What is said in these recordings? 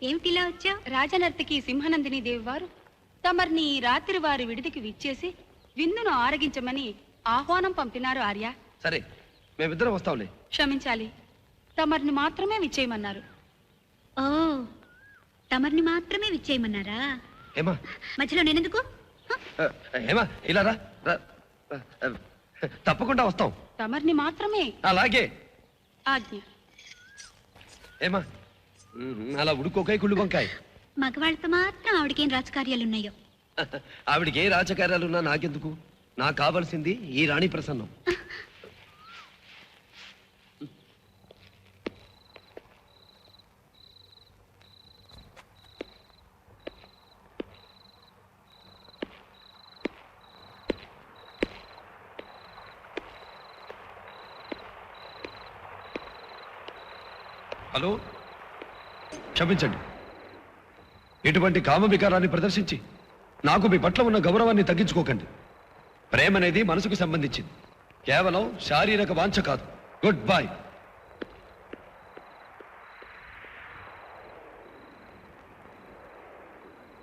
ఏమిటిలా వచ్చా? రాజనర్తకి సింహనందిని దేవి వారు తమర్ని రాత్రి వారి విడిదికి విచ్చేసి విందును ఆరగించమని ఆహ్వానం పంపినారు ఆర్య. సరే, మేమిద్దరం వస్తాంలే. క్షమించాలి, తమర్ని మాత్రమే విచ్చేయమన్నారు. ఓ, తమర్ని మాత్రమే విచ్చేయమన్నారా? ఏమా మధ్యలో నేనెందుకు? ఏమా ఇలా రా. తప్పకుండా వస్తాం. తమర్ని మాత్రమే. అలాగే. ఆజ్ఞ. ఏమా అలా ఉడుకోకాయ కుళ్ళు వంకాయ. మగవాళ్ళతో మాత్రం ఆవిడకేం రాజకార్యాలున్నాయో. ఆవిడికి ఏ రాజకార్యాలున్నా నాకెందుకు? నాకు కావాల్సింది ఈ రాణి ప్రసన్నం. హలో, క్షమించండి. ఇటువంటి కామ వికారాన్ని ప్రదర్శించి నాకు మీ పట్ల ఉన్న గౌరవాన్ని తగ్గించుకోకండి. ప్రేమ అనేది మనసుకు సంబంధించింది, కేవలం శారీరక వాంఛ కాదు. Good bye.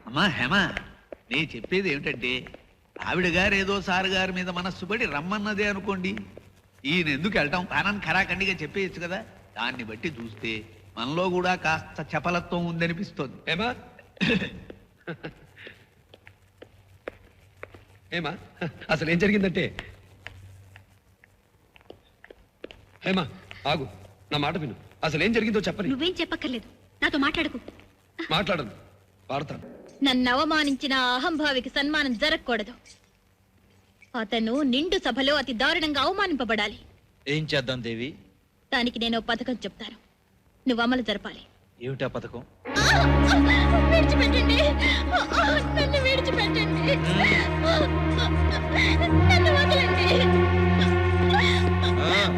అమ్మా హేమా, నీ చెప్పేది ఏమిటంటే ఆవిడ గారు ఏదో సార్ గారి మీద మనస్సు పడి రమ్మన్నదే అనుకోండి. ఈయన ఎందుకు వెళ్ళటం? ప్రాణాన్ని ఖరాఖండిగా చెప్పేయచ్చు కదా. దాన్ని బట్టి చూస్తే మనలో కూడా కాస్త చపలత్వం ఉందనిపిస్తోంది. ఏమా ఏమా అసలు ఏం జరిగిందంటే, ఏమా ఆగు, నా మాట విను. అసలు ఏం జరిగిందో చెప్పని. నువ్వేం చెప్పక్కర్లేదు, నాతో మాట్లాడకు. మాట్లాడను, వాడతాను. నన్ను అవమానించిన అహంభావికి సన్మానం జరగకూడదు. అతను నిండు సభలో అతి దారుణంగా అవమానింపబడాలి. ఏం చేద్దాం దేవి? దానికి నేను పథకం చెప్తాను, నువ్వు అమలు జరపాలి. ఏమిటా పథకం? విడిచిపెట్టండి, నన్ను విడిచిపెట్టండి, నన్ను వదలండి,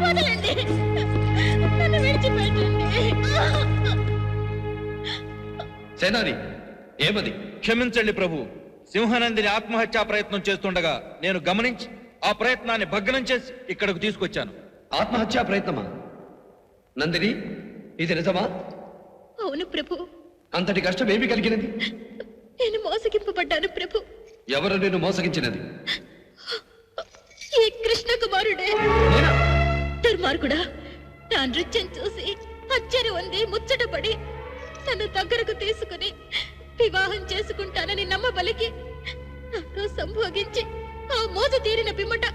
వదలండి, నన్ను విడిచిపెట్టండి. సేనాని, ఏమది? క్షమించండి ప్రభు. సింహనందిని ఆత్మహత్యా ప్రయత్నం చేస్తుండగా నేను గమనించి ఆ ప్రయత్నాన్ని భగ్నం చేసి ఇక్కడకు తీసుకొచ్చాను. ఆత్మహత్యా ప్రయత్నమా? నందిని, ఇది నిజమా? అవును ప్రభు. అంతటి కష్టం ఏమి కలిగినది? నేను మోసగింపబడ్డాను ప్రభు. ఎవరు నేను మోసగించినది? ఈ కృష్ణ కుమారుడే. దుర్మార్గుడా, నా నృత్యం చూసి ఆశ్చర్యం ఉంది, ముచ్చటపడి నన్ను దగ్గరకు తీసుకుని వివాహం చేసుకుంటానని నమ్మబలికి నాతో సంభోగించి ఆ మోజు తీరిన పిమ్మట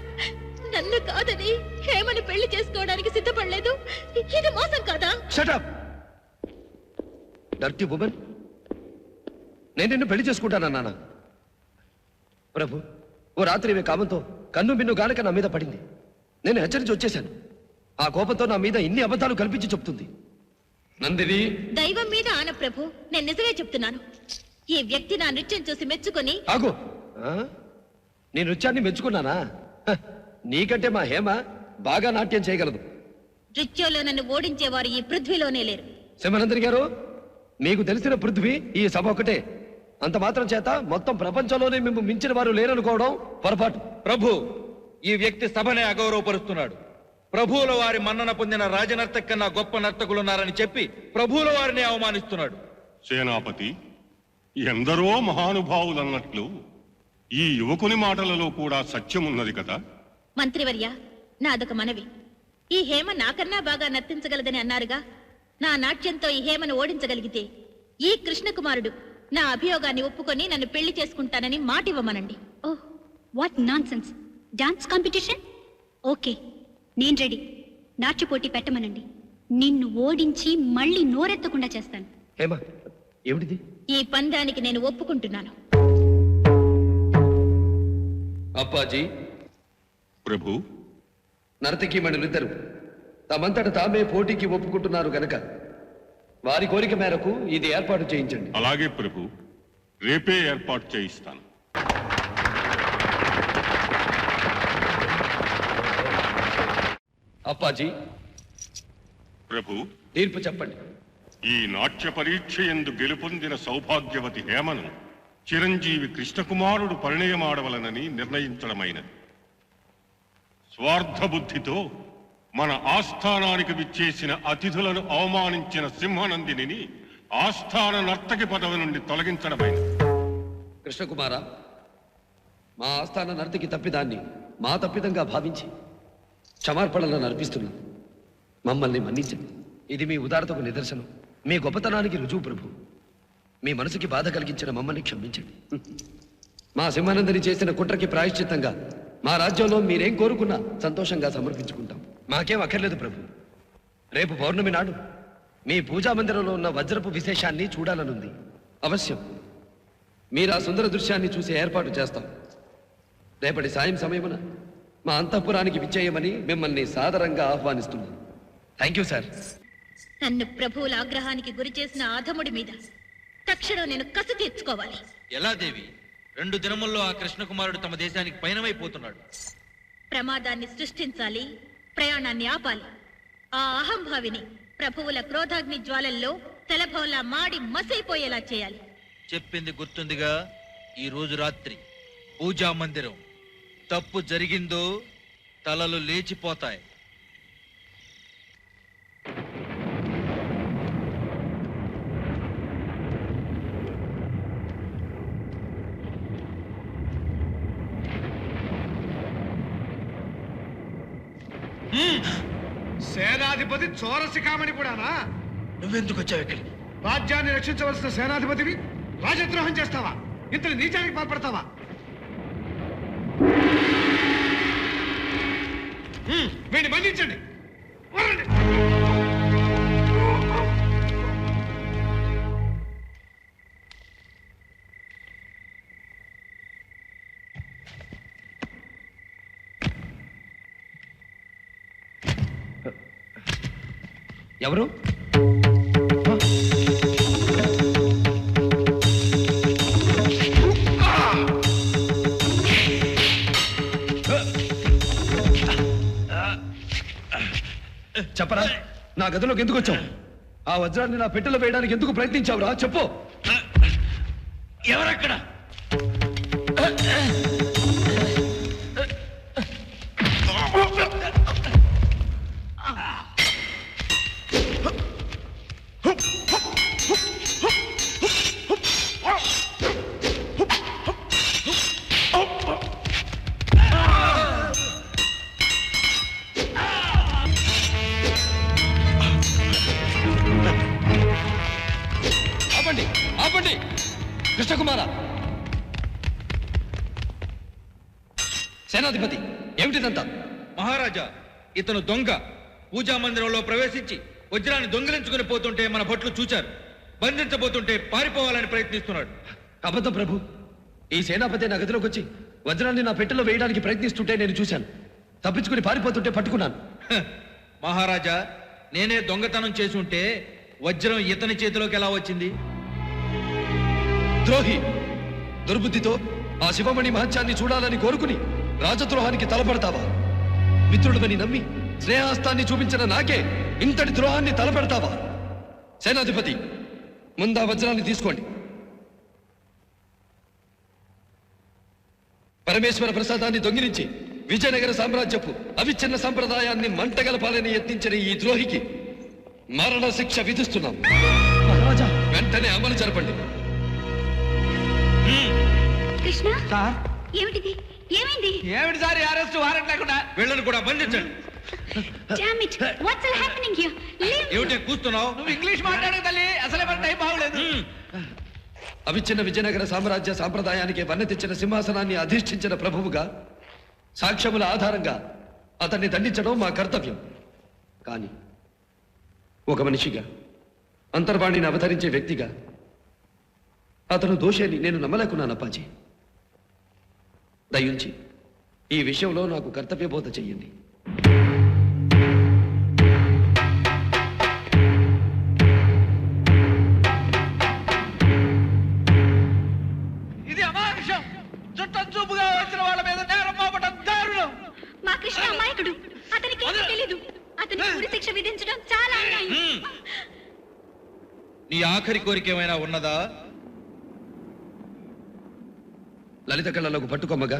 నన్ను కాదని హేమని పెళ్లి చేసుకోవడానికి సిద్ధపడలేదు. ఇది మోసం కాదా? Shut up dirty woman. నేను నిన్ను పెళ్లి చేసుకుంటానన్నానా? ప్రభు, ఓ రాత్రి ఇవే కామంతో కన్ను మిన్ను గానక నా మీద పడింది. నేను హెచ్చరించి వచ్చేశాను. ఆ కోపంతో నా మీద ఇన్ని అబద్ధాలు కల్పించి చెప్తుంది. నందిని, దైవం మీద ఆన ప్రభు, నేను నిజమే చెప్తున్నాను. ఈ వ్యక్తి నా నృత్యం చూసి మెచ్చుకొని. ఆగు. నీ నృత్యాన్ని మెచ్చుకున్నానా? నీకంటే మా హేమ బాగా నాట్యం చేయగలదు. నృత్యంలో నన్ను ఓడించేవారు ఈ పృథ్వీలోనే లేరు. సింహనందిని గారు, మీకు తెలిసిన పృథ్వీ ఈ సభ ఒకటే. అంత మాత్రం చేత మొత్తం ప్రపంచంలోనే మేము మించిన వారు లేరనుకోవడం పొరపాటు. ప్రభు, ఈ వ్యక్తి సభనే అగౌరవపరుస్తున్నాడు. ప్రభువుల వారి మన్నన పొందిన రాజనర్తక కన్నా గొప్ప నర్తకులున్నారని చెప్పి ప్రభువుల వారిని అవమానిస్తున్నాడు. సేనాపతి, ఎందరో మహానుభావులన్నట్లు ఈ యువకుని మాటలలో కూడా సత్యమున్నది కదా. మంత్రివర్య, నాదొక మనవి. ఈ హేమ నాకన్నా బాగా నర్తించగలదని అన్నారుగా. నా నాట్యంతో ఈ హేమను ఓడించగలిగితే ఈ కృష్ణకుమారుడు నా అభియోగాన్ని ఒప్పుకొని నన్ను పెళ్లి చేసుకుంటానని మాటివ్వమనండి. Oh, what nonsense! Dance competition? Okay, నేను రెడీ. నాట్య పోటీ పెట్టమనండి. నిన్ను ఓడించి మళ్ళీ నోరెత్తకుండా చేస్తాను. హేమ, ఏమిటిది? ఈ పందానికి నేను ఒప్పుకుంటున్నాను. అప్పాజీ, ప్రభు, నర్తకి మణులిద్దరు తమంతట తామే పోటీకి ఒప్పుకుంటున్నారు గనక వారి కోరిక మేరకు ఇది ఏర్పాటు చేయించండి. అలాగే ప్రభు, రేపే ఏర్పాటు చేయిస్తాను. అప్పాజీ, ప్రభు, తీర్పు చెప్పండి. ఈ నాట్య పరీక్ష యందు గెలుపొందిన సౌభాగ్యవతి హేమను చిరంజీవి కృష్ణకుమారుడు పరిణయమాడవలనని నిర్ణయించడమైనది. స్వార్థ బుద్ధితో మన ఆస్థానానికి విచ్చేసిన అతిథులను అవమానించిన సింహనందిని ఆస్థాన నర్తకి పదవి నుండి తొలగించడమైనది. కృష్ణకుమార, మా ఆస్థాన నర్తకి తప్పిదాన్ని మా తప్పిదంగా భావించి క్షమార్పణలను అర్పిస్తున్నాను. మమ్మల్ని మన్నించండి. ఇది మీ ఉదారతకు నిదర్శనం, మీ గొప్పతనానికి రుజువు ప్రభు. మీ మనసుకి బాధ కలిగించిన మమ్మల్ని క్షమించండి. మా సింహానందని చేసిన కుట్రకి ప్రాయశ్చిత్తంగా మా రాజ్యంలో మీరేం కోరుకున్నా సంతోషంగా సమర్పించుకుంటాం. మాకేం అక్కర్లేదు ప్రభు. రేపు పౌర్ణమి నాడు మీ పూజా మందిరంలో ఉన్న వజ్రపు విశేషాన్ని చూడాలనుంది. అవశ్యం మీరు ఆ సుందర దృశ్యాన్ని చూసి ఏర్పాటు చేస్తాం. రేపటి సాయం సమయమున మా అంతఃపురానికి విచ్చేయమని మిమ్మల్ని సాదరంగా ఆహ్వానిస్తున్నాను. Thank you sir. నన్ను ప్రభువుల ఆగ్రహానికి గురి చేసిన ఆధముడి మీద తక్షణం నేను కసి తీర్చుకోవాలి. ఎలా దేవి? 2 దినముల్లో ఆ కృష్ణకుమారుడు తమ దేశానికి పయనమైపోతున్నాడు. ప్రమాదాన్ని సృష్టించాలి, ప్రయాణాన్ని ఆపాలి. ఆ అహంభావిని ప్రభువుల క్రోధాగ్ని జ్వాలల్లో తెలభోలా మాడి మసైపోయేలా చేయాలి. చెప్పింది గుర్తుందిగా? ఈ రోజు రాత్రి పూజా మందిరం. తప్పు జరిగిందో తలలు లేచిపోతాయి. సేనాధిపతి చోరశిఖామణి కూడానా? నువ్వెందుకు వచ్చావు ఇక్కడికి? రాజ్యాన్ని రక్షించవలసిన సేనాధిపతివి రాజద్రోహం చేస్తావా? ఇంతని నీచానికి పాల్పడతావా? వీడిని బంధించండి. వదలండి. ఎవరు? చెప్పరా, నా గదిలోకి ఎందుకు వచ్చావు? ఆ వజ్రాన్ని నా పెట్టెలో వేయడానికి ఎందుకు ప్రయత్నించావురా? చెప్పు. ఎవరక్కడ? ఆపండి, ఆపండి! కృష్ణకుమార, సేనాధిపతి, ఏమిటిదంతా? మహారాజా, ఇతను దొంగ. పూజా మందిరంలో ప్రవేశించి వజ్రాన్ని దొంగిలించుకుని పోతుంటే మన భట్లు చూచారు. బంధించబోతుంటే పారిపోవాలని ప్రయత్నిస్తున్నాడు. అబద్ధం ప్రభు. ఈ సేనాపతి నా గదిలోకి వచ్చి వజ్రాన్ని నా పెట్టెలో వేయడానికి ప్రయత్నిస్తుంటే నేను చూశాను. తప్పించుకుని పారిపోతుంటే పట్టుకున్నాను. మహారాజా, నేనే దొంగతనం చేసి ఉంటే వజ్రం ఇతని చేతిలోకి ఎలా వచ్చింది? ద్రోహి! దుర్బుద్ధితో ఆ శివమణి మహత్యాన్ని చూడాలని కోరుకుని రాజద్రోహానికి తలపడతావా? మిత్రుడివని నమ్మి స్నేహాస్తాన్ని చూపించిన నాకే ఇంతటి ద్రోహాన్ని తలపెడతావా? సేనాధిపతి, ముందా వజ్రాన్ని తీసుకోండి. పరమేశ్వర ప్రసాదాన్ని దొంగిలించి విజయనగర సామ్రాజ్యపు అవిచ్ఛిన్న సంప్రదాయాన్ని మంటగలపాలని యత్నించిన ఈ ద్రోహికి మరణ శిక్ష విధిస్తున్నాం. మహారాజా, వెంటనే అమలు జరపండి. కృష్ణ, ఏమిటిది? ఏమైంది? ఏమిటి సార్ అరెస్ట్ వారెంట్ లేకుండా? వీళ్ళని కూడా బంధించండి. Damn it! What's all happening here? Leave me. ఏమిటే కూస్తున్నావు? నువ్వు ఇంగ్లీష్ మాట్లాడే తల్లి, అసలే మన టైం బాగలేదు. అవిచ్ఛిన్న విజయనగర సామ్రాజ్య సాంప్రదాయానికి వన్నె తెచ్చిన సింహాసనాన్ని అధిష్ఠించిన ప్రభువుగా సాక్ష్యముల ఆధారంగా అతన్ని దండించడం మా కర్తవ్యం. కానీ ఒక మనిషిగా, అంతర్వాణిని అవతరించే వ్యక్తిగా అతను దోషేని నేను నమ్మలేకున్నాను. అప్పాజీ, దయించి ఈ విషయంలో నాకు కర్తవ్యబోధ చెయ్యండి. ఇది అమానుషం. చుట్టం చూపుగా వచ్చిన వాళ్ళ మీద నేరం మోపడం దారుణం. మా కృష్ణ అమాయకుడు. అతనికి ఏమీ తెలీదు. అతనికి ఉరి శిక్ష విధించడం చాలా అన్యాయం. నీ ఆఖరి కోరిక ఏమైనా ఉన్నదా? లలిత కళలకు పట్టుకొమ్మగా,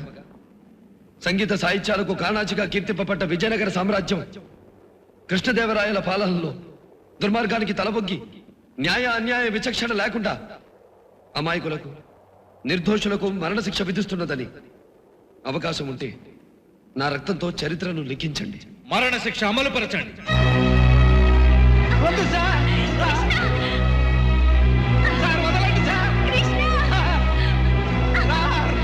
సంగీత సాహిత్యాలకు కాణాచిగా కీర్తింపబడ్డ విజయనగర సామ్రాజ్యం కృష్ణదేవరాయల పాలనలో దుర్మార్గానికి తలబొగ్గి న్యాయ అన్యాయ విచక్షణ లేకుండా అమాయకులకు నిర్దోషులకు మరణశిక్ష విధిస్తున్నదని అవకాశం ఉంటే నా రక్తంతో చరిత్రను లిఖించండి. మరణశిక్ష అమలుపరచండి. వద్దు సార్. సార్ వదలండి సార్. వద్దు సార్.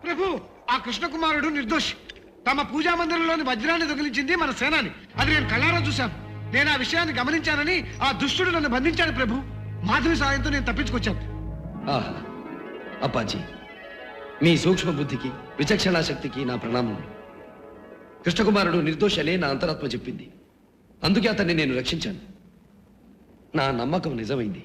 ప్రభు, ఆ కృష్ణకుమారుడు నిర్దోషి. తమ పూజా మందిరంలోని వజ్రాన్ని దొంగిలించింది మన సేనాని. అది నేను కళ్ళారా చూశాను. నేను ఆ విషయాన్ని గమనించానని ఆ దుష్టుడు నన్ను బంధించాడు ప్రభు. మాధవి సాయంతో నేను తప్పించుకొచ్చాను. ఆహా, అప్పాజీ, మీ సూక్ష్మ బుద్ధికి విచక్షణా శక్తికి నా ప్రణామం. కృష్ణకుమారుడు నిర్దోషి అనే నా అంతరాత్మ చెప్పింది. అందుకే అతన్ని నేను రక్షించాను. నా నమ్మకం నిజమైంది.